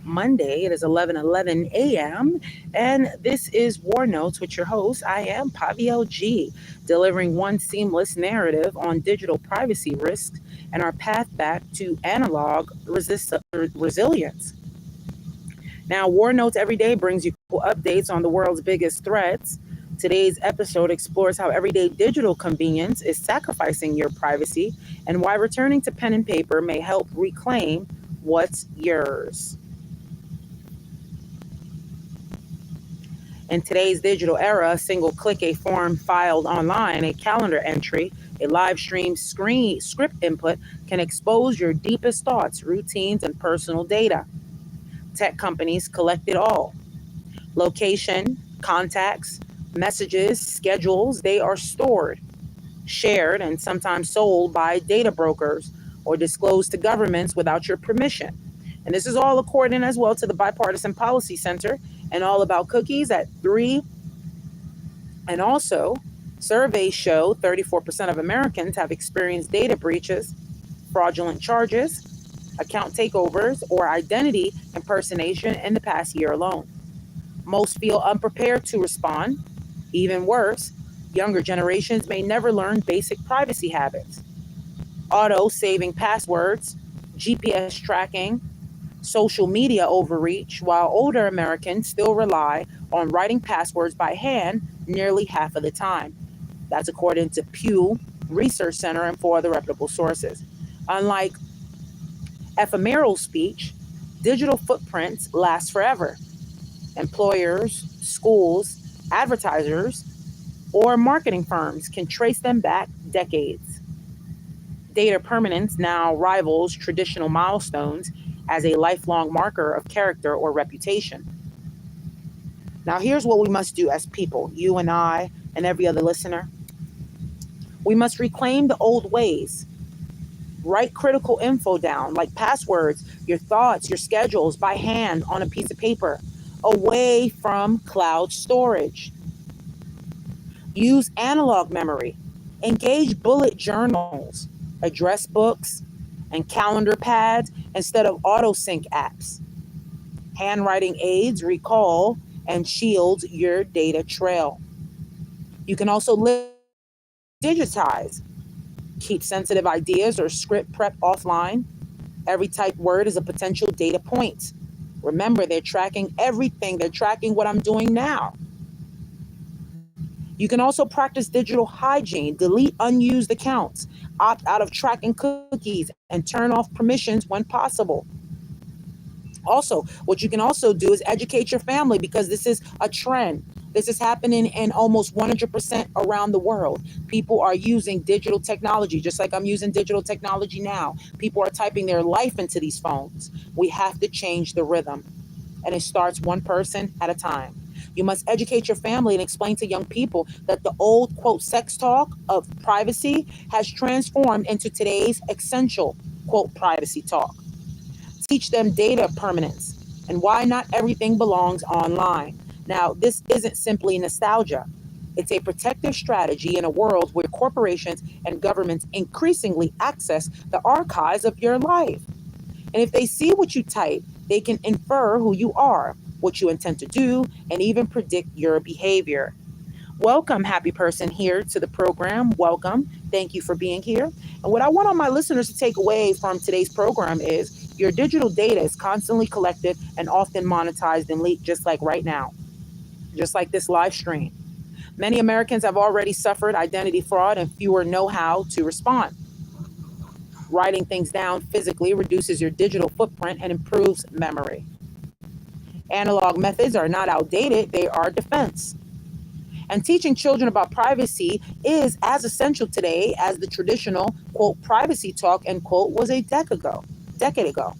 Monday. It is 11:11 a.m. and this is War Notes with your host. I am Pavio G, delivering one seamless narrative on digital privacy risks and our path back to analog resilience. Now, War Notes every day brings you updates on the world's biggest threats. Today's episode explores how everyday digital convenience is sacrificing your privacy and why returning to pen and paper may help reclaim what's yours. In today's digital era, a single click, a form filed online, a calendar entry, a live stream screen script input can expose your deepest thoughts, routines, and personal data. Tech companies collect it all. Location, contacts, messages, schedules, they are stored, shared, and sometimes sold by data brokers or disclosed to governments without your permission. And this is all according as well to the Bipartisan Policy Center and All About Cookies at 3. And also, surveys show 34% of Americans have experienced data breaches, fraudulent charges, account takeovers, or identity impersonation in the past year alone. Most feel unprepared to respond. Even worse, younger generations may never learn basic privacy habits. Auto saving passwords, GPS tracking, social media overreach, while older Americans still rely on writing passwords by hand nearly half of the time. That's according to Pew Research Center and four other reputable sources. Unlike ephemeral speech, digital footprints last forever. Employers, schools, advertisers, or marketing firms can trace them back decades. Data permanence now rivals traditional milestones as a lifelong marker of character or reputation. Now, here's what we must do as people, you and I, and every other listener. We must reclaim the old ways. Write critical info down, like passwords, your thoughts, your schedules, by hand on a piece of paper, away from cloud storage. Use analog memory. Engage bullet journals, address books, and calendar pads instead of auto-sync apps. Handwriting aids recall and shield your data trail. You can also digitize. Keep sensitive ideas or script prep offline. Every typed word is a potential data point. Remember, they're tracking everything. They're tracking what I'm doing now. You can also practice digital hygiene, delete unused accounts, opt out of tracking cookies, and turn off permissions when possible. Also, what you can also do is educate your family because this is a trend. This is happening in almost 100% around the world. People are using digital technology, just like I'm using digital technology now. People are typing their life into these phones. We have to change the rhythm, and it starts one person at a time. You must educate your family and explain to young people that the old, quote, sex talk of privacy has transformed into today's essential, quote, privacy talk. Teach them data permanence and why not everything belongs online. Now, this isn't simply nostalgia. It's a protective strategy in a world where corporations and governments increasingly access the archives of your life. And if they see what you type, they can infer who you are, what you intend to do, and even predict your behavior. Welcome, happy person, here to the program. Welcome. Thank you for being here. And what I want all my listeners to take away from today's program is your digital data is constantly collected and often monetized and leaked, just like right now, just like this live stream. Many Americans have already suffered identity fraud and fewer know how to respond. Writing things down physically reduces your digital footprint and improves memory. Analog methods are not outdated, they are defense. And teaching children about privacy is as essential today as the traditional, quote, privacy talk, end quote, was a decade ago.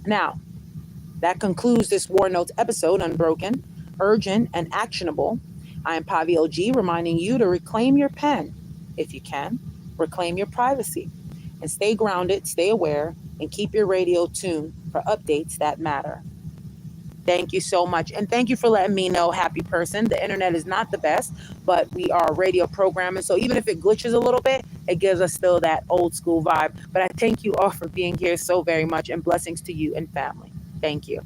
Now, that concludes this War Notes episode, unbroken, urgent, and actionable. I am Pavio G, reminding you to reclaim your pen, if you can, reclaim your privacy, and stay grounded, stay aware, and keep your radio tuned for updates that matter. Thank you so much. And thank you for letting me know, happy person. The internet is not the best, but we are radio programming. So even if it glitches a little bit, it gives us still that old school vibe. But I thank you all for being here so very much, and blessings to you and family. Thank you.